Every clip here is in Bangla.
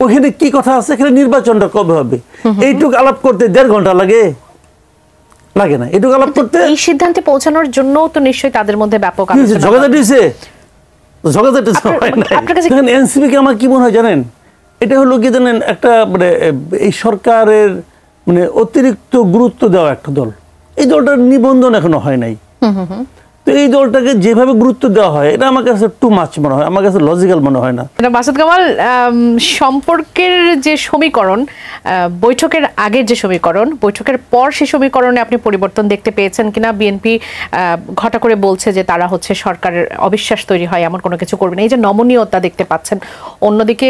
ওখানে কি কথা আছে, এখানে নির্বাচনটা কবে হবে, এইটুকু আলাপ করতে 1.5 ঘন্টা লাগে না? এইটুকু আলাপ করতে এই সিদ্ধান্তে পৌঁছানোর জন্য তো নিশ্চয়ই তাদের মধ্যে ব্যাপক এনসিপিকে আমার কি মনে হয় জানেন, এটা হলো কি জানেন, একটা মানে এই সরকারের মানে অতিরিক্ত গুরুত্ব দেওয়া একটা দল। এই দলটার নিবন্ধন এখনো হয় নাই, তো এই দলটাকে যেভাবে গুরুত্ব দেওয়া হয় এটা আমার কাছে টু মাচ মনে হয়, আমার কাছে লজিক্যাল মনে হয় না। মাসুদ কামাল, সম্পর্কের যে সমীকরণ, বৈঠকের আগের যে সমীকরণ, বৈঠকের পর সেই সমীকরণে আপনি পরিবর্তন দেখতে পেয়েছেন কিনা? বিএনপি ঘটা করে বলছে যে তারা হচ্ছে সরকারের অবিশ্বাস তৈরি হয় এমন কোনো কিছু করবে না, এই যে নমনীয়তা দেখতে পাচ্ছেন। অন্যদিকে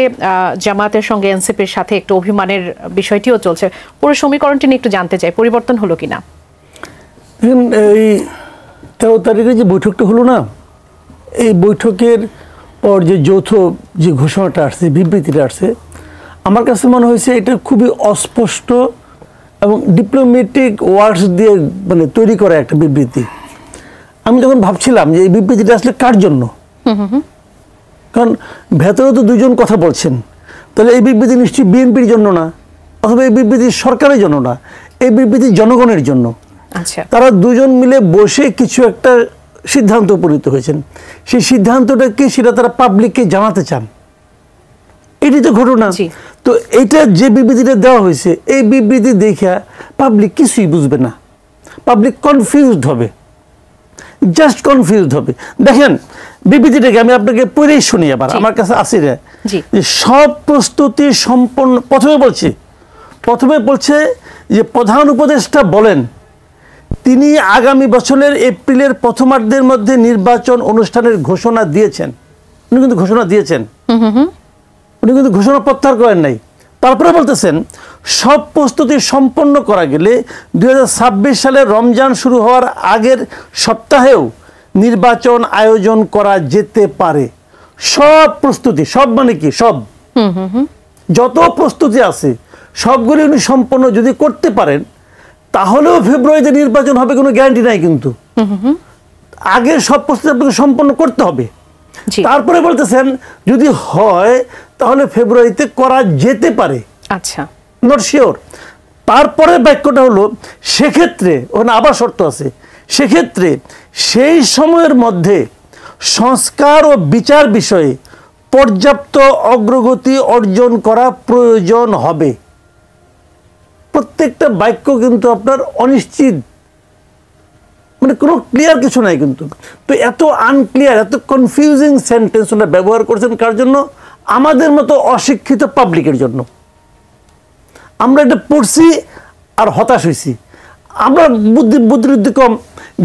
জামায়াতের সঙ্গে এনসিপির সাথে একটু অভিমানের বিষয়টিও চলছে। পুরো সমীকরণটি নিয়ে একটু জানতে চাই, পরিবর্তন হলো কিনা? এই 13 তারিখে যে বৈঠকটা হলো না, এই বৈঠকের পর যে যৌথ যে ঘোষণাটা আসছে, বিবৃতিটা আসছে, আমার কাছে মনে হয়েছে এটা খুবই অস্পষ্ট এবং ডিপ্লোম্যাটিক ওয়ার্ডস দিয়ে মানে তৈরি করা একটা বিবৃতি। আমি যখন ভাবছিলাম যে এই বিবৃতিটা আসলে কার জন্য, কারণ ভেতরে তো দুজন কথা বলছেন, তাহলে এই বিবৃতি নিশ্চয়ই বিএনপির জন্য না, অথবা এই বিবৃতি সরকারের জন্য না, এই বিবৃতি জনগণের জন্য। তারা দুজন মিলে বসে কিছু একটা সিদ্ধান্ত উপনীত হয়েছেন, সেই সিদ্ধান্তটা কি সেটা তারা পাবলিককে জানাতে চান, এটি তো ঘটনা। তো এটা যে বিবৃতিটা দেওয়া হয়েছে, এই বিবৃতি দেখে পাবলিক কিছুই বুঝবে না, পাবলিক কনফিউজড হবে, জাস্ট কনফিউজড হবে। দেখেন বিবৃতিটাকে আমি আপনাকে পড়েই শুনি, আবার আমার কাছে আসি রে, যে সব প্রস্তুতি সম্পন্ন। প্রথমে বলছে যে প্রধান উপদেষ্টা বলেন তিনি আগামী বছরের এপ্রিলের প্রথমার্ধের মধ্যে নির্বাচন অনুষ্ঠানের ঘোষণা দিয়েছেন। উনি কিন্তু ঘোষণা দিয়েছেন, উনি কিন্তু ঘোষণা প্রত্যাহার করেন নাই। তারপরে বলতেছেন সব প্রস্তুতি সম্পন্ন করা গেলে 2026 সালে রমজান শুরু হওয়ার আগের সপ্তাহেও নির্বাচন আয়োজন করা যেতে পারে। সব প্রস্তুতি, সব মানে কি, সব যত প্রস্তুতি আছে সবগুলি উনি সম্পন্ন যদি করতে পারেন, তাহলেও ফেব্রুয়ারিতে নির্বাচন হবে, কোনো গ্যারান্টি নাই। কিন্তু আগে সব প্রস্তুতি আপনাকে সম্পন্ন করতে হবে। তারপরে বলতেছেন যদি হয় তাহলে ফেব্রুয়ারিতে করা যেতে পারে, আচ্ছা নট শিওর। তারপরে বাক্যটা হলো সেক্ষেত্রে, ওখানে আবার শর্ত আছে, সেক্ষেত্রে সেই সময়ের মধ্যে সংস্কার ও বিচার বিষয়ে পর্যাপ্ত অগ্রগতি অর্জন করা প্রয়োজন হবে। প্রত্যেকটা বাক্য কিন্তু আপনার অনিশ্চিত, মানে কোনো ক্লিয়ার কিছু নাই কিন্তু। তো এত আনক্লিয়ার, এত কনফিউজিং সেন্টেন্স ওরা ব্যবহার করছেন কার জন্য? আমাদের মতো অশিক্ষিত পাবলিকের জন্য। আমরা এটা পড়ছি আর হতাশ হয়েছি। আমরা বুদ্ধি কম,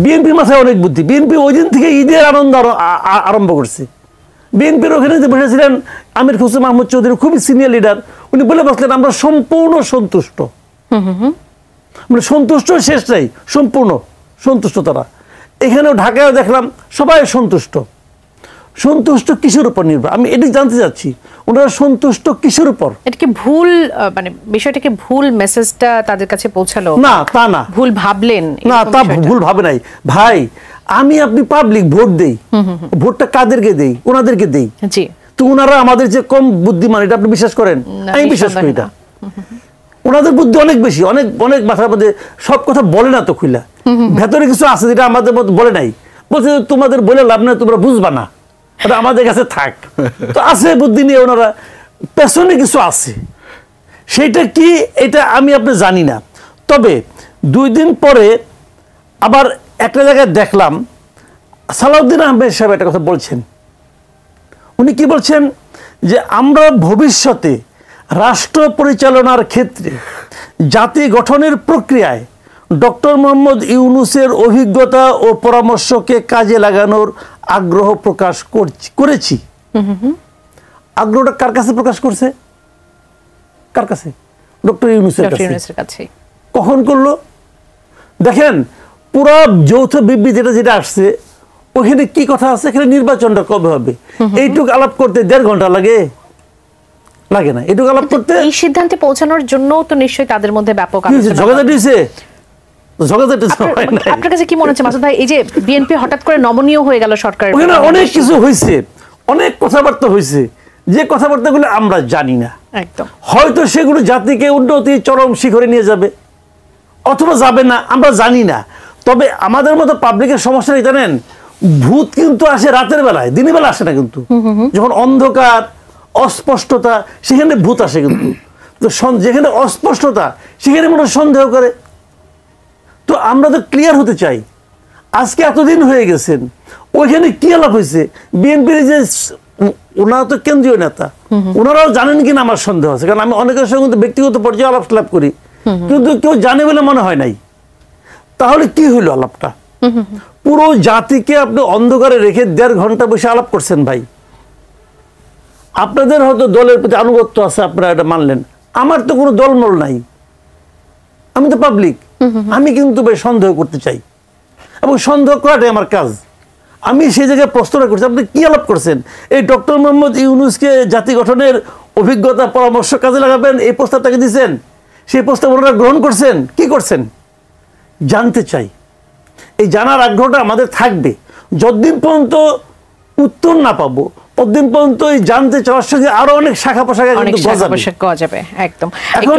বিএনপির মাথায় অনেক বুদ্ধি। বিএনপি ওই দিন থেকে ঈদের আনন্দ আরম্ভ করছে। বিএনপির ওখানে যে বসেছিলেন আমির হোসেন মাহমুদ চৌধুরী, খুবই সিনিয়র লিডার, উনি বলে বসলেন আমরা সম্পূর্ণ সন্তুষ্ট। মানে সন্তুষ্ট শেষ নাই, সম্পূর্ণ সন্তুষ্ট তারা। এখানেও ঢাকায়ও দেখলাম সবাই সন্তুষ্ট। সন্তুষ্ট কিসের উপর নির্ভর, আমি এটি জানতে চাচ্ছি, ওনারা সন্তুষ্ট কিসের উপর? এটা কি ভুল, মানে বিষয়টাকে ভুল মেসেজটা তাদের কাছে পৌঁছালো? না, তা না, ভুল ভাবলেন না, তা ভুল ভাবে নাই ভাই। আমি আপনি পাবলিক ভোট দেই, ভোটটা কাদেরকে দেই? ওনাদেরকে দেই। জি, তো ওনারা আমাদের যে কম বুদ্ধিমান, এটা আপনি বিশ্বাস করেন? আমি বিশ্বাস করি না। ওনাদের বুদ্ধি অনেক বেশি, অনেক অনেক মাথার মধ্যে সব কথা বলে না তো খুলে, ভেতরে কিছু আছে যেটা আমাদের মধ্যে বলে নাই। বলছে তোমাদের বলে লাভ নাই, তোমরা বুঝবা না, এটা আমাদের কাছে থাক। তো আছে বুদ্ধি নিয়ে ওনারা, পেছনে কিছু আছে, সেইটা কি এটা আমি আপনি জানি না। তবে 2 দিন পরে আবার একটা জায়গায় দেখলাম সালাউদ্দিন আহমেদ সাহেব একটা কথা বলছেন। উনি কি বলছেন? যে আমরা ভবিষ্যতে রাষ্ট্র পরিচালনার ক্ষেত্রে জাতি গঠনের প্রক্রিয়ায় ডক্টর মোহাম্মদ ইউনূসের অভিজ্ঞতা ও পরামর্শকে কাজে লাগানোর আগ্রহ প্রকাশ করেছি। আগ্রহটা কার কাছে প্রকাশ করছে? কার কাছে? ডক্টর ইউনূসের কাছে। কখন করলো? দেখেন পুরো যৌথ বিবৃতি যেটা আসছে, ওখানে কি কথা আছে, এখানে নির্বাচনটা কবে হবে, এইটুকু আলাপ করতে 1.5 ঘন্টা লাগে না? এইটুকু আলাপ করতে, এই সিদ্ধান্তে পৌঁছানোর জন্য তো নিশ্চয়ই তাদের মধ্যে ব্যাপক আপনার কাছে কি মনে হচ্ছে মাসুদ ভাই, এই যে বিএনপি হঠাৎ করে নমনীয় হয়ে গেল সরকারের? অনেক কিছু হয়েছে, অনেক কথাবার্তা হয়েছে, যে কথাবার্তাগুলো আমরা জানি না, একদম হয়তো সেগুলো জাতিকে উন্নতি চরম শিখরে নিয়ে যাবে অথবা যাবে না, আমরা জানি না। তবে আমাদের মতো পাবলিকের সমস্যা নেই জানেন, ভূত কিন্তু আসে রাতের বেলায়, দিনের বেলা আসে না। কিন্তু যখন অন্ধকার অস্পষ্টতা সেখানে ভূত আসে। কিন্তু তো যেখানে অস্পষ্টতা সেখানে মনে সন্দেহ করে। তো আমরা তো ক্লিয়ার হতে চাই। আজকে এতদিন হয়ে গেছেন, ওইখানে কি আলাপ হয়েছে? বিএনপির যে ওনারা তো কেন্দ্রীয় নেতা, ওনারাও জানেন কিনা আমার সন্দেহ আছে, কারণ আমি অনেকের সঙ্গে ব্যক্তিগত পর্যায়ে আলাপ টালাপ করি, কিন্তু কেউ জানে বলে মনে হয় নাই। তাহলে কি হইলো আলাপটা? পুরো জাতিকে আপনি অন্ধকারে রেখে 1.5 ঘন্টা বসে আলাপ করছেন ভাই। আপনাদের হয়তো দলের প্রতি আনুগত্য আছে, আপনারা এটা মানলেন। আমার তো কোনো দলমল নাই, আমি তো পাবলিক। আমি কিন্তু ভাই সন্দেহ করতে চাই, এবং সন্দেহ করাটাই আমার কাজ। আমি সেই জায়গায় প্রশ্নটা করছি, আপনি কি আলাপ করছেন? এই ডক্টর মোহাম্মদ ইউনূসকে জাতি গঠনের অভিজ্ঞতা পরামর্শ কাজে লাগাবেন, এই প্রস্তাব তাকে দিচ্ছেন, সেই প্রস্তাব ওনারা গ্রহণ করছেন, কি করছেন? জানতে চাই। এই জানার আগ্রহটা আমাদের থাকবে। যতদিন পর্যন্ত উত্তর না পাবো, ততদিন পর্যন্ত এই জানতে চাওয়ার সঙ্গে আরো অনেক শাখা প্রশাখা কিন্তু গজাবে। একদম। এখন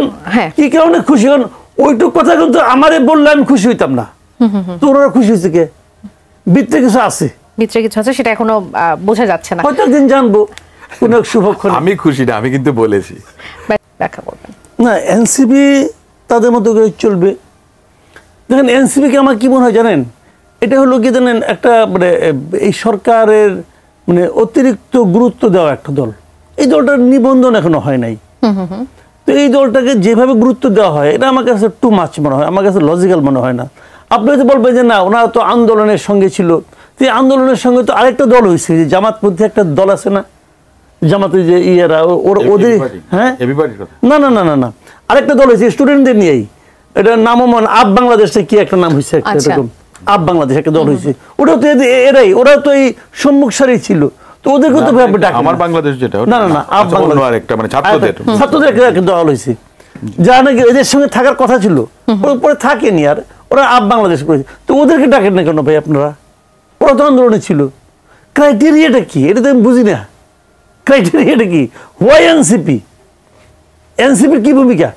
কি কারণে খুশি হন? ওইটুক কথা কিন্তু আমারে বললে আমি খুশি হইতাম না। তো ওরা খুশি হয়েছে কে? ভিতরে কিছু আছে, সেটা এখনো বোঝা যাচ্ছে না। হয়তো দিন জানবো কোন শুভক্ষণ। আমি খুশি না, আমি কিন্তু বলেছি ব্যাখ্যা করবেন না। এনসিপি তাদের মতো করে চলবে। দেখেন এনসিপিকে আমার কি মনে হয় জানেন, এটা হলো কি জানেন, একটা মানে এই সরকারের মানে অতিরিক্ত গুরুত্ব দেওয়া একটা দল। এই দলটার নিবন্ধন এখনো হয় নাই। তো এই দলটাকে যেভাবে গুরুত্ব দেওয়া হয়, এটা আমার কাছে টু মাচ মনে হয়, আমার কাছে লজিক্যাল মনে হয় না। আপনি হয়তো বলবেন যে না, ওনারা তো আন্দোলনের সঙ্গে ছিল। তো এই আন্দোলনের সঙ্গে তো আরেকটা দল হয়েছে, যে জামাতপন্থী একটা দল আছে না, জামাতের যে ইয়েরা ওদের, হ্যাঁ না না না না না আরেকটা দল হয়েছে স্টুডেন্টদের নিয়েই, এটার নামও মনে আপ বাংলাদেশে কি একটা নাম হয়েছে, একটা এরকম আপ বাংলাদেশ একটা দল হয়েছে। ওটাও তো এরাই, ওরা তো এই সম্মুখ সারি ছিল। তো ওদেরকে তো আমার বাংলাদেশ যেটা, না না না আপ বাংলাদেশ আরেকটা মানে ছাত্রদের একটা দল হয়েছে, যারা নাকি এদের সঙ্গে থাকার কথা ছিল, পরে থাকেনি আর, ওরা আপ বাংলাদেশ করেছে। তো ওদেরকে ডাকেন না কেন ভাই আপনারা? ওরা তো আন্দোলনে ছিল। ক্রাইটেরিয়াটা কি এটা তো আমি বুঝি না। ক্রাইটেরিয়াটা কি? Why NCP? এনসিপির কি ভূমিকা?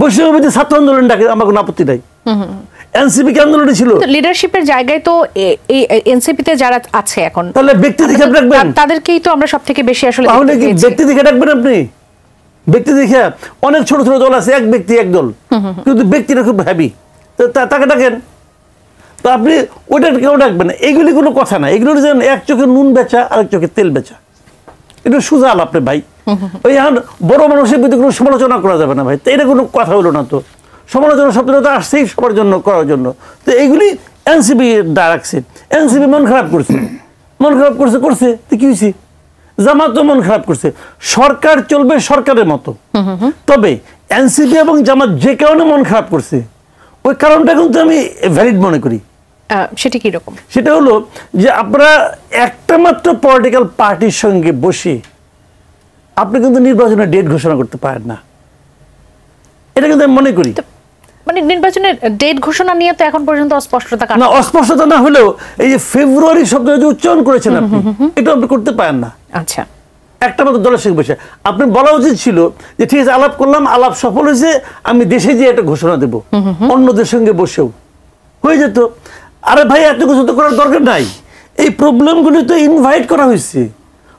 বৈষম্যবিরোধী ছাত্র আন্দোলন ডাকে, আমার কোনো আপত্তি নাই। এনসিপি কি আন্দোলনে ছিল? লিডারশিপের জায়গায় তো এই এনসিপিতে যারা আছে এখন, তাহলে ব্যক্তি দেখে রাখবেন, তাদেরকেই তো আমরা সবথেকে বেশি আসলে। তাহলে কি ব্যক্তি দেখে রাখবেন আপনি? ব্যক্তি দেখে অনেক ছোট ছোট দল আছে, এক ব্যক্তি এক দল, কিন্তু ব্যক্তিটা খুব হ্যাভি, তো তাকে ডাকেন। তো আপনি ওইটা কেউ ডাকবেন না। এগুলি কোনো কথা না। এগুলো যেন এক চোখে নুন বেচা আর এক চোখে তেল বেচা, এটা সোজা আলাপ আপনি ভাই। ওই এখন বড় মানুষের প্রতি কোনো সমালোচনা করা যাবে না ভাই, তো এটা কোনো কথা হলো না। তো সমালোচনা শব্দটা তো আসছেই সবার জন্য, করার জন্য। তো এইগুলি এনসিপি ডাকছে, এনসিপি মন খারাপ করছে, মন খারাপ করছে করছে তো কি হয়েছে? জামাত মন খারাপ করছে। সরকার চলবে সরকারের মতো, তবে এনসিপি এবং জামাত যে কারণে মন খারাপ করছে, ওই কারণটা কিন্তু আমি ভ্যালিড মনে করি। সেটা কি রকম? সেটা হলো যে আপনারা একটা মাত্র পলিটিক্যাল পার্টির সঙ্গে বসে আপনি কিন্তু নির্বাচনের ডেট ঘোষণা করতে পারেন না, এটা কিন্তু আমি মনে করি। মানে নির্বাচনের ডেট ঘোষণা নিয়ে তো এখন পর্যন্ত অস্পষ্টতা না, অস্পষ্টতা না হলেও এই যে ফেব্রুয়ারি শব্দটা যে উচ্চারণ করেছেন আপনি, এটা আপনি করতে পারেন না। আচ্ছা, একটা মাত্র দলের সঙ্গে বসে আপনি বলা উচিত ছিল যে ঠিক আছে, আলাপ করলাম, আলাপ সফল হয়েছে, আমি দেশে গিয়ে একটা ঘোষণা দেবো, অন্যদের সঙ্গে বসেও হয়ে যেত। আরে ভাই, এত কিছু তো করার দরকার নাই। এই প্রবলেমগুলি তো ইনভাইট করা হয়েছে,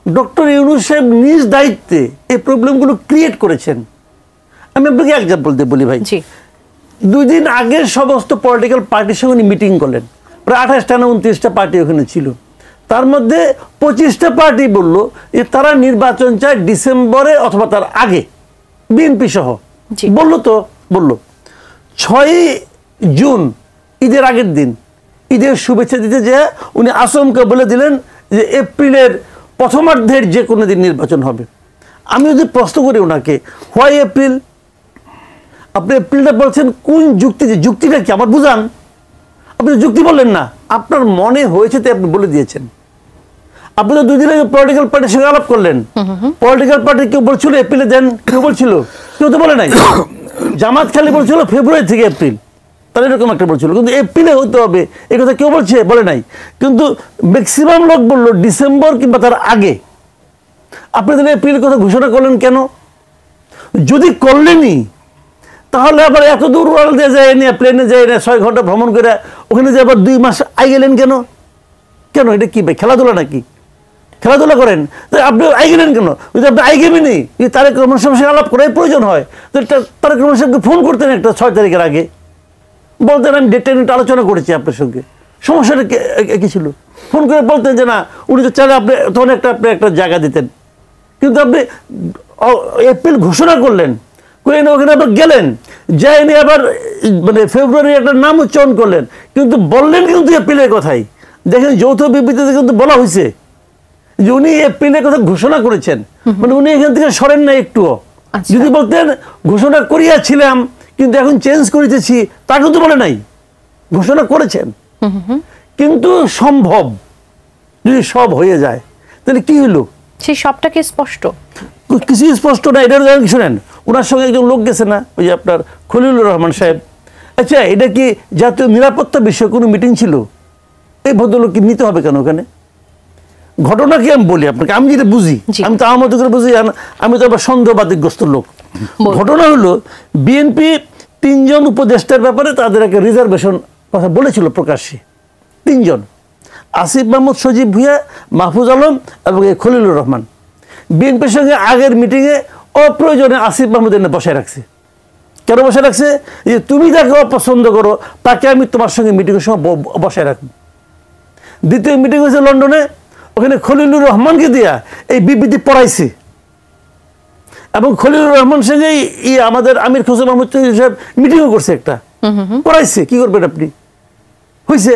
ডক্টর ইউনূস সাহেব নিজ দায়িত্বে এই প্রবলেমগুলো ক্রিয়েট করেছেন। আমি আপনাকে এক্সাম্পল দিয়ে বলি ভাই, 2 দিন আগে সমস্ত পলিটিক্যাল পার্টির সঙ্গে মিটিং করলেন, প্রায় 28টা না 29টা পার্টি ওখানে ছিল। তার মধ্যে 25টা পার্টি বলল যে তারা নির্বাচন চায় ডিসেম্বরে অথবা তার আগে, বিএনপি সহ বললো। তো বললো 6 জুন ঈদের আগের দিন, ঈদের শুভেচ্ছা দিতে যে উনি আসমকে বলে দিলেন যে এপ্রিলের প্রথমার্ধের যে কোনো দিন নির্বাচন হবে। আমি যদি প্রশ্ন করি ওনাকে, হোয়াই এপ্রিল? আপনি এপ্রিলটা বলছেন কোন যুক্তিতে? যুক্তিটা কি আমার বুঝান। আপনি যুক্তি বললেন না, আপনার মনে হয়েছে তো আপনি বলে দিয়েছেন। আপনি তো 2 দিন আগে পলিটিক্যাল পার্টির সঙ্গে আলাপ করলেন, পলিটিক্যাল পার্টি কেউ বলছিল এপ্রিলে দেন, কেউ বলছিল, কেউ তো বলে নাই। জামাত খালি বলছিল ফেব্রুয়ারি থেকে এপ্রিল, তাহলে এরকম একটা বলছিল, কিন্তু এপ্রিলে হতে হবে এই কথা কেউ বলছে? বলে নাই। কিন্তু ম্যাক্সিমাম লোক বললো ডিসেম্বর কিংবা তার আগে। আপনাদের এপ্রিলের কথা ঘোষণা করলেন কেন? যদি করলেনই তাহলে আবার এত দূর উড়াল দিয়ে যায় না, প্লেনে যায় না, 6 ঘন্টা ভ্রমণ করে ওখানে যে আবার 2 মাস আই গেলেন কেন? কেন এটা কি ভাই, খেলাধুলা নাকি? খেলাধুলা করেন আপনি আই গেলেন কেন? যদি আপনি আই গেবেনই, যদি তারেক রহমান সাহেবের সঙ্গে আলাপ করাই প্রয়োজন হয় তো তারেক রহমান সাহেবকে ফোন করতেন একটা 6 তারিখের আগে, বলতেন আমি ডেট টেন আলোচনা করেছি আপনার সঙ্গে, সমস্যাটা কি ছিল? ফোন করে বলতেন যে না উনি তো চাইলে আপনি তখন আপনি একটা জায়গা দিতেন। কিন্তু আপনি এপ্রিল ঘোষণা করলেন, করে ওখানে আবার গেলেন, যায়নি আবার মানে ফেব্রুয়ারি একটা নাম উচ্চারণ করলেন, কিন্তু বললেন কিন্তু এপ্রিলের কথাই। দেখেন যৌথ বিবৃতিতে কিন্তু বলা হয়েছে যে উনি এপ্রিলের কথা ঘোষণা করেছেন, মানে উনি এখান থেকে সরেন না একটুও। যদি বলতেন ঘোষণা করিয়াছিলাম কিন্তু এখন চেঞ্জ করিতেছি, তা কিন্তু বলে নাই, ঘোষণা করেছেন। কিন্তু সম্ভব যদি সব হয়ে যায় তাহলে কি হলো? সেই সবটাকে স্পষ্ট কিছু স্পষ্ট না। এটা শোনেন, ওনার সঙ্গে একজন লোক গেছে না, ওই যে আপনার খলিলুর রহমান সাহেব। আচ্ছা এটা কি জাতীয় নিরাপত্তা বিষয়ে কোনো মিটিং ছিল? এই ভদ্রলোককে নিতে হবে কেন ওখানে? ঘটনা কি আমি বলি আপনাকে, আমি যেটা বুঝি, আমি তো আমার মতো করে বুঝি, আমি তো আবার সন্দেহবাদীগ্রস্ত লোক। ঘটনা হলো বিএনপি 3 জন উপদেষ্টার ব্যাপারে তাদের একটা রিজার্ভেশন কথা বলেছিল প্রকাশ্যে। 3 জন, আসিফ মাহমুদ, সজীব ভুঁইয়া, মাহফুজ আলম এবং খলিলুর রহমান। বিএনপির সঙ্গে আগের মিটিংয়ে অপ্রয়োজনে আসিফ মাহমুদ এনে বসায় রাখছে। কেন বসায় রাখছে? যে তুমি যাকে অপছন্দ করো তাকে আমি তোমার সঙ্গে মিটিংয়ের সময় বসায় রাখবো। দ্বিতীয় মিটিং হয়েছে লন্ডনে, ওখানে খলিলুর রহমানকে দিয়া এই বিবৃতি পড়াইছে এবং খলিলুর রহমান সঙ্গে আমাদের আমির খসরু মাহমুদ চৌধুরী সাহেব মিটিংও করছে, একটা পড়াইছে। কি করবেন আপনি? হয়েছে।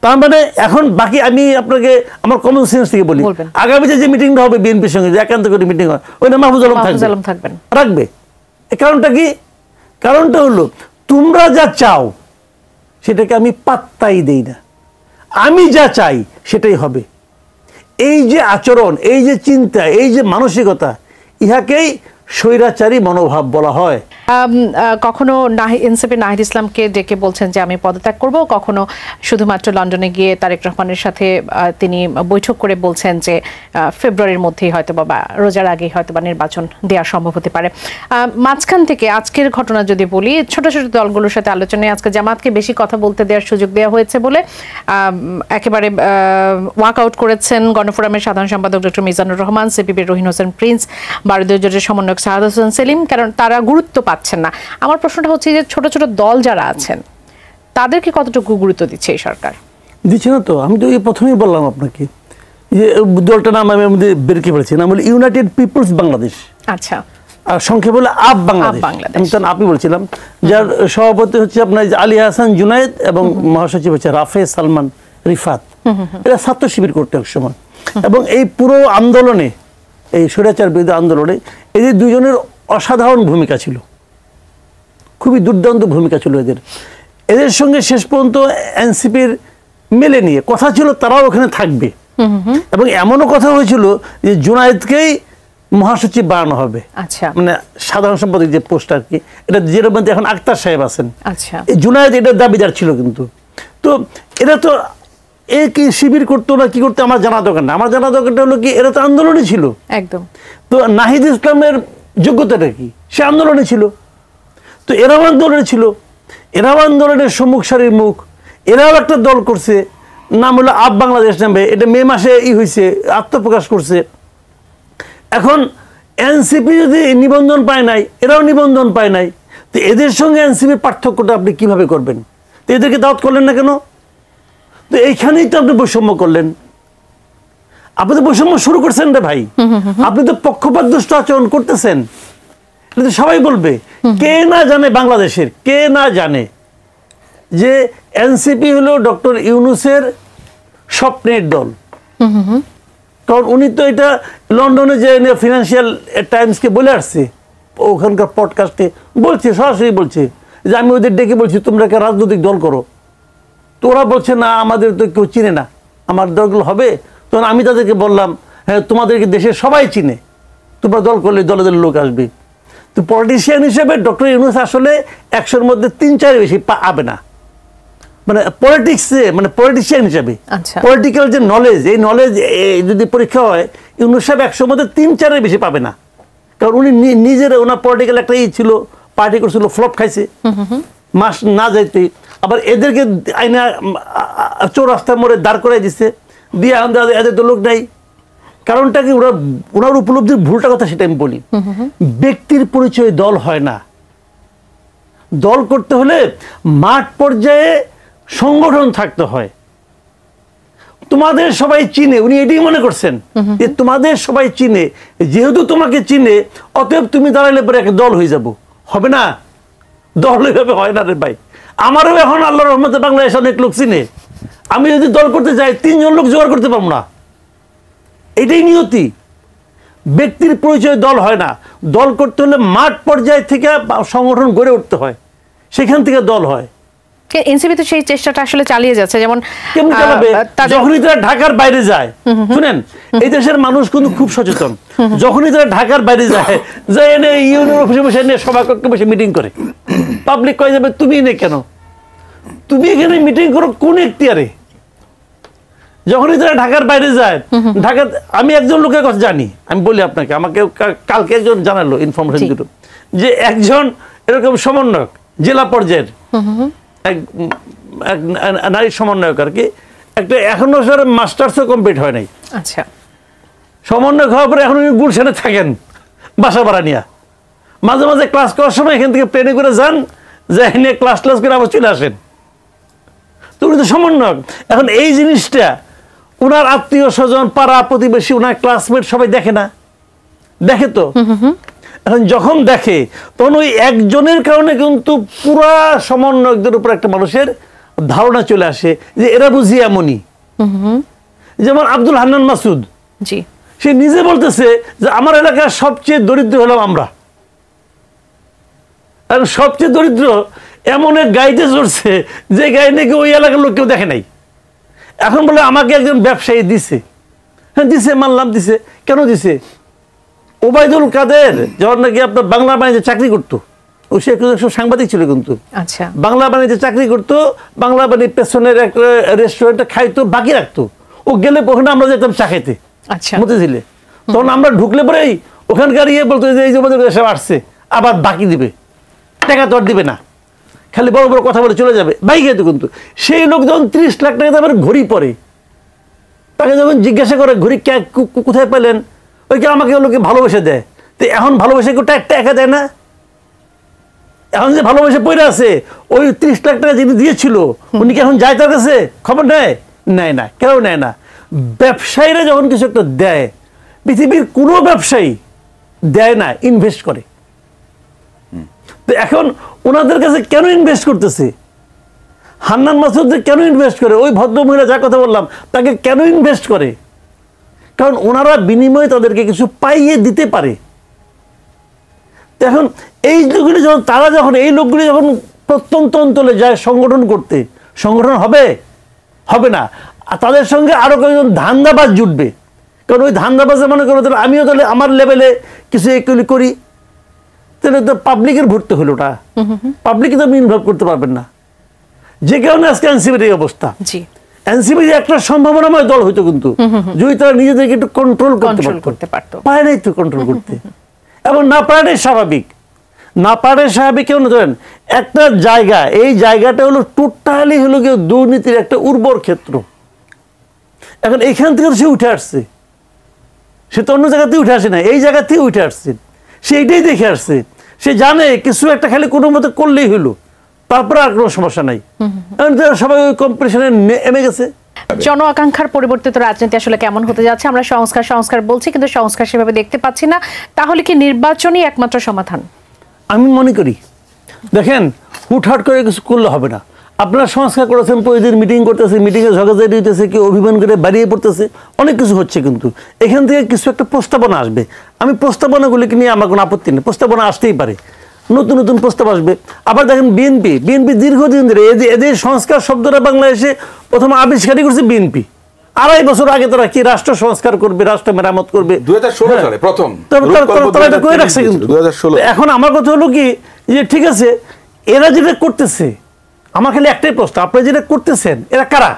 তার মানে এখন বাকি আমি আপনাকে আমার কমন সেন্স থেকে বলি, আগামী যে মিটিংটা হবে বিএনপির সঙ্গে, যে একান্ত করে মিটিং হয়, ওইটা মাহফুজ আলম থাকবেন, রাখবে। এই কারণটা কি? কারণটা হলো তোমরা যা চাও সেটাকে আমি পাত্তাই দেই না, আমি যা চাই সেটাই হবে। এই যে আচরণ, এই যে চিন্তা, এই যে মানসিকতা, ইহাকেই স্বৈরাচারী মনোভাব বলা হয়। কখনো এনসিপি নাহিদ ইসলামকে ডেকে বলছেন যে আমি পদত্যাগ করব, কখনো শুধুমাত্র লন্ডনে গিয়ে তারেক রহমানের সাথে তিনি বৈঠক করে বলছেন যে ফেব্রুয়ারির মধ্যেই হয়তো বা রোজার আগেই হয়তো বা নির্বাচন দেওয়া সম্ভব হতে পারে। মাঝখান থেকে আজকের ঘটনা যদি বলি, ছোট ছোট দলগুলোর সাথে আলোচনায় আজকে জামাতকে বেশি কথা বলতে দেওয়ার সুযোগ দেওয়া হয়েছে বলে একেবারে ওয়াক আউট করেছেন গণফোরামের সাধারণ সম্পাদক ডক্টর মিজানুর রহমান, সিপিবির রহিন হোসেন প্রিন্স, ভারতীয় জোটের সমন্বয়ক সাহাদ হোসেন সেলিম, কারণ তারা গুরুত্ব পাচ্ছেন না। আমার প্রশ্নটা হচ্ছে যে ছোট ছোট দল যারা আছেন তাদেরকে কতটুকু গুরুত্ব দিচ্ছে এই সরকার? দিচ্ছে না তো। আমি তো প্রথমেই বললাম আপনাকে যে দলটার নাম আমি বেরকে বলেছি, নাম হলো ইউনাইটেড পিপলস বাংলাদেশ। আচ্ছা, আর সংক্ষেপ হলো আপ বাংলাদেশ। আমি তখন আপনি বলছিলাম, যার সভাপতি হচ্ছে আপনার আলী হাসান জুনায়েদ এবং মহাসচিব হচ্ছে রাফে সালমান রিফাত। এরা ছাত্র শিবির করতে এক সময়, এবং এই পুরো আন্দোলনে, এই স্বৈরাচার বিরোধী আন্দোলনে এদের দুজনের অসাধারণ ভূমিকা ছিল, খুবই দুর্দান্ত ভূমিকা ছিল এদের। এদের সঙ্গে শেষ পর্যন্ত এনসিপির মেলে নিয়ে কথা ছিল তারাও ওখানে থাকবে, এবং এমনও কথা হয়েছিল যে জুনায়েদকেই মহাসচিব বানানো হবে। আচ্ছা, মানে সাধারণ সম্পাদক যে পোস্ট আর কি, এটা যেটার মধ্যে এখন আক্তার সাহেব আছেন। আচ্ছা, এই জুনায়েদ এটার দাবিদার ছিল। কিন্তু তো এরা তো কি শিবির করতো না কি করতো আমার জানা দরকার না, আমার জানা দরকারটা হলো কি এরা তো আন্দোলনই ছিল একদম। তো নাহিদ ইসলামের যোগ্যতাটা কি? সে আন্দোলনে ছিল, তো এরাও আন্দোলনে ছিল, এরাও আন্দোলনের সম্মুখ সারির মুখ। এরাও একটা দল করছে, নাম হলো আপ বাংলাদেশ নামে, এটা মে মাসে হয়েছে, আত্মপ্রকাশ করছে। এখন এনসিপি যদি নিবন্ধন পায় নাই, এরাও নিবন্ধন পায় নাই, তো এদের সঙ্গে এনসিপির পার্থক্যটা আপনি কিভাবে করবেন? তো এদেরকে দাওয়াত করলেন না কেন? তো এইখানেই তো আপনি বৈষম্য করলেন। আপনি তো বৈষম্য শুরু করছেন রে ভাই, আপনি তো পক্ষপাত দুষ্ট আচরণ করতেছেন। এটা তো সবাই বলবে। কে না জানে বাংলাদেশের, কে না জানে যে এনসিপি হলো ডক্টর ইউনূসের স্বপ্নের দল। কারণ উনি তো এটা লন্ডনে যে ফিনান্সিয়াল টাইমসকে বলে আসছে, ওখানকার পডকাস্টে বলছে, সরাসরি বলছে যে আমি ওদের ডেকে বলছি তোমরা একটা রাজনৈতিক দল করো। তো ওরা বলছে না আমাদের তো কেউ চিনে না, আমার দলগুলো হবে। তখন আমি তাদেরকে বললাম হ্যাঁ তোমাদেরকে দেশের সবাই চিনে, তোমরা দল করলে দলে দলে লোক আসবে। তো পলিটিশিয়ান হিসেবে ডক্টর ইউনূস আসলে 100-র মধ্যে 3-4 বেশি পাবে না, মানে পলিটিক্সে মানে পলিটিশিয়ান হিসাবে আচ্ছা। পলিটিক্যাল যে নলেজ, এই নলেজ যদি পরীক্ষা হয় ইউনূস সাহেব 100 মধ্যে 3-4-এর বেশি পাবে না। কারণ উনি নিজের ওনার পলিটিক্যাল একটা ছিল, পার্টি করছিল, ফ্লপ খাইছে মাস না যাইতে, আবার এদেরকে আইনা চৌরাস্তার মোড়ে দাঁড় করাই দিচ্ছে, দিয়ে এদের তো লোক নাই। কারণটা কি, ওনার উপলব্ধির ভুলটা কথা সেটা আমি বলি। ব্যক্তির পরিচয় দল হয় না। দল করতে হলে মাঠ পর্যায়ে সংগঠন থাকতে হয়। তোমাদের সবাই চিনে, উনি এটাই মনে করছেন যে তোমাদের সবাই চিনে, যেহেতু তোমাকে চিনে অতএব তুমি দাঁড়ালে পরে একটা দল হয়ে যাব। হবে না, দল এভাবে হয় না রে ভাই। আমারও এখন আল্লাহর রহমতে বাংলাদেশ অনেক লোক চিনে, আমি যদি দল করতে যাই 3 জন লোক জোগাড় করতে পারবো না। এটাই নিয়তি। ব্যক্তির পরিচয় দল হয় না। দল করতে হলে মাঠ পর্যায় থেকে সংগঠন গড়ে উঠতে হয়, সেখান থেকে দল হয়। এনসিপি তো সেই চেষ্টাটা আসলে চালিয়ে যাচ্ছে। যেমন কেমন চালাবে? যখনই তারা ঢাকার বাইরে যায়, শুনেন এই দেশের মানুষ কিন্তু খুব সচেতন। যখনই তারা ঢাকার বাইরে যায়, যায় এনে ইউনিয়ন অফিসে বসে এনে সভা কক্ষে বসে মিটিং করে, পাবলিক কয়ে যাবে তুমি এনে কেন, তুমি এখানে মিটিং করো কোন এখতিয়ারে? যখনই তারা ঢাকার বাইরে যায়, ঢাকা, আমি একজন লোকের কথা জানি, আমি বলি আপনাকে, আমাকে কালকে একজন জানালো ইনফরমেশন দুটো, যে একজন এরকম সমন্বয়ক জেলা পর্যায়ের এক নারী সমন্বয়ক আর কি, একটা এখনো স্যার মাস্টার্সও কমপ্লিট হয় নাই। আচ্ছা, সমন্বয়ক হওয়ার পরে এখন উনি গুলশানে থাকেন বাসা ভাড়া নিয়ে, মাঝে মাঝে ক্লাস করার সময় এখান থেকে প্লেনে করে যান, যাই নিয়ে ক্লাস করে আবার চলে আসেন। তো উনি তো সমন্বয়ক। এখন এই জিনিসটা ওনার আত্মীয় স্বজন, পাড়া প্রতিবেশী, ওনার ক্লাসমেট সবাই দেখে না? দেখে তো। এখন যখন দেখে তখন ওই একজনের কারণে কিন্তু পুরা সমন্বয়কদের উপর একটা মানুষের ধারণা চলে আসে যে এরা বুঝি এমনই। যেমন আব্দুল হান্নান মাসুদ, জি, সে নিজে বলতেছে যে আমার এলাকার সবচেয়ে দরিদ্র হলাম আমরা। আর সবচেয়ে দরিদ্র এমন এক গাড়িতে চড়ছে যে গাড়ি নাকি ওই এলাকার লোক কেউ দেখে নাই। এখন বলে আমাকে একজন ব্যবসায়ী দিছে। হ্যাঁ দিছে, মানলাম দিছে। কেন দিছে? ওবায়দুল কাদের যখন নাকি আপনার বাংলা বাণিজ্যে চাকরি করতো, ও সে সাংবাদিক ছিল কিন্তু, আচ্ছা, বাংলা বাণিজ্যে চাকরি করতো, বাংলা বাণিজ্য পেছনের একটা রেস্টুরেন্টে খাইতো, বাকি রাখতো। ও গেলে ওখানে আমরা যেতাম চা খাইতে, আচ্ছা, মতিঝিলে। তখন আমরা ঢুকলে পরেই ওখানকার বলতো যে এই যে সব আসছে, আবার বাকি দিবে, টাকা তো আর দিবে না, খালি বড় বড় কথা বলে চলে যাবে, বাইক যেত। কিন্তু সেই লোক যখন 30 লাখ টাকা আবার ঘড়ি পরে, তাকে যখন জিজ্ঞাসা করে ঘড়ি কোথায় পেলেন, ওইকে আমাকে লোকে ভালোবেসে দেয়। তো এখন ভালোবেসে কেউ টাকা দেয় না? এখন যে ভালোবেসে পড়ে আছে, ওই 30 লাখ টাকা যিনি দিয়েছিল উনি কি এখন যায় তার কাছে? খবর নেয়? নেয় না। কেন নেয় না? ব্যবসায়ীরা যখন কিছু একটা দেয়, পৃথিবীর কোনো ব্যবসায়ী দেয় না, ইনভেস্ট করে। তো এখন ওনাদের কাছে কেন ইনভেস্ট করতেছে? হান্নান মাসুদ কেন ইনভেস্ট করে? ওই ভদ্রমহিলা যার কথা বললাম তাকে কেন ইনভেস্ট করে? কারণ ওনারা বিনিময়ে তাদেরকে কিছু পাইয়ে দিতে পারে। এখন এই লোকগুলি যখন তারা যখন এই লোকগুলি যখন প্রত্যন্ত অঞ্চলে যায় সংগঠন করতে, সংগঠন হবে? হবে না। তাদের সঙ্গে আরো কয়েকজন ধান্দাবাজ জুটবে। কারণ ওই ধান্দাবাজে মনে করো তাহলে আমিও তাহলে আমার লেভেলে কিছু এগুলি করি, তাহলে তো পাবলিকের ভর্তি হলো, ওটা পাবলিকে তো আপনি ইনভলভ করতে পারবেন না। যে কারণে আজকে এনসিপির এই অবস্থা। এনসিপি একটা সম্ভাবনাময় দল হইতো কিন্তু যদি তারা নিজেদেরকে একটু কন্ট্রোল করতে পারতো। পারে নাই তো কন্ট্রোল করতে, এবং না পারাটাই স্বাভাবিক। না পারে স্বাভাবিক কেউ না, ধরেন একটা জায়গা, এই জায়গাটা হলো টোটালি হলো গিয়ে দুর্নীতির একটা উর্বর ক্ষেত্র। এখন এইখান থেকে সে উঠে আসছে, সে তো অন্য জায়গা থেকে উঠে আসে না, এই জায়গা থেকে উঠে আসছে, সে এইটাই দেখে আসছে। সে জানে কিছু একটা খালি কোনো মতো করলেই হইলো, তারপরে আর কোনো সমস্যা নাই। সবাই ওই কম্পিটিশনে নেমে গেছে। জন আকাঙ্ক্ষার পরিবর্তিত রাজনীতি আসলে কেমন হতে যাচ্ছে? আমরা সংস্কার বলছি, কিন্তু সংস্কার সেভাবে দেখতে পাচ্ছি না। তাহলে কি নির্বাচনই একমাত্র সমাধান? আমি মনে করি, দেখেন হুটহাট করে কিছু করলে হবে না। আপনারা সংস্কার করেছেন, প্রতিদিন মিটিং করতেছে, মিটিংয়ে ঝগড়াঝাটি হইতেছে, কেউ অভিমান করে বাড়িয়ে পড়তেছে, অনেক কিছু হচ্ছে। কিন্তু এখান থেকে কিছু একটা প্রস্তাবনা আসবে। আমি প্রস্তাবনাগুলিকে নিয়ে আমার কোনো আপত্তি নেই, প্রস্তাবনা আসতেই পারে, নতুন নতুন প্রস্তাব আসবে। আবার দেখেন বিএনপি দীর্ঘদিন ধরে এদের সংস্কার শব্দটা বাংলাদেশে প্রথম আবিষ্কারই করছে বিএনপি। 2.5 বছর আগে তারা কি রাষ্ট্র সংস্কার করবে, রাষ্ট্র মেরামত করবে, 2016 সালে প্রথম তারা করে রাখছে। কিন্তু এখন আমার কথা হলো কি, যে ঠিক আছে এরা যেটা করতেছে আমার খালি একটাই প্রশ্ন, আপনারা যেটা করতেছেন এরা কারা?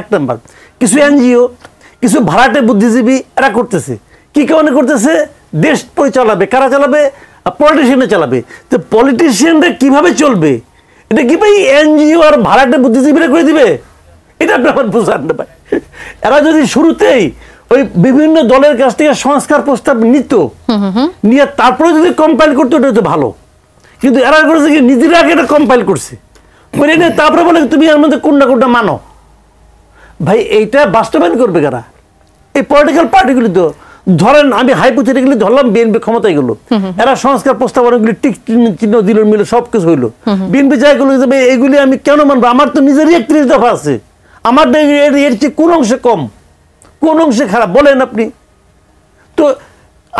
এক নাম্বার, কিছু এনজিও, কিছু ভাড়াটে বুদ্ধিজীবী এরা করতেছে। কি কারণে করতেছে? দেশ পরিচালাবে। কারা চালাবে? পলিটিশিয়ানরা চালাবে। তো পলিটিশিয়ানরা কিভাবে চলবে? এটা কি ভাই এনজিও আর ভাড়াটে বুদ্ধিজীবীরা করে দিবে? এটা আপনার বোঝান না ভাই। এরা যদি শুরুতেই ওই বিভিন্ন দলের কাছ থেকে সংস্কার প্রস্তাব নিত, নিয়ে তারপরে যদি কম্পাইল করতো, ওটা তো ভালো। কিন্তু এরা করেছে কি, নিজেরা আগে এটা কম্পাইল করছে, করে নিয়ে তারপরে বলে তুমি এর মধ্যে কোনটা মানো। ভাই এইটা বাস্তবায়ন করবে কারা? এই পলিটিক্যাল পার্টিগুলি তো। ধরেন আমি হাইপোথেটিক্যালি ধরলাম বিএনপি ক্ষমতায় গেল, এরা সংস্কার প্রস্তাব অনেকগুলি টিক চিহ্ন দিল, মিলে সবকিছু হইলো। বিএনপি যাই করলো, এগুলি আমি কেন মানবো? আমার তো নিজেরই 31 দফা আছে, আমার এর চেয়ে কোন অংশে কম, কোন অংশে খারাপ বলেন আপনি? তো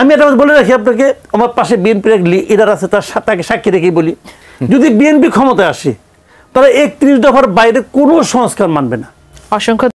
আমি একটা বলে রাখি আপনাকে, আমার পাশে বিএনপির এক লিডার আছে, তাকে সাক্ষী রেখেই বলি, যদি বিএনপি ক্ষমতায় আসে তারা 31 দফার বাইরে কোনো সংস্কার মানবে না। অসংখ্য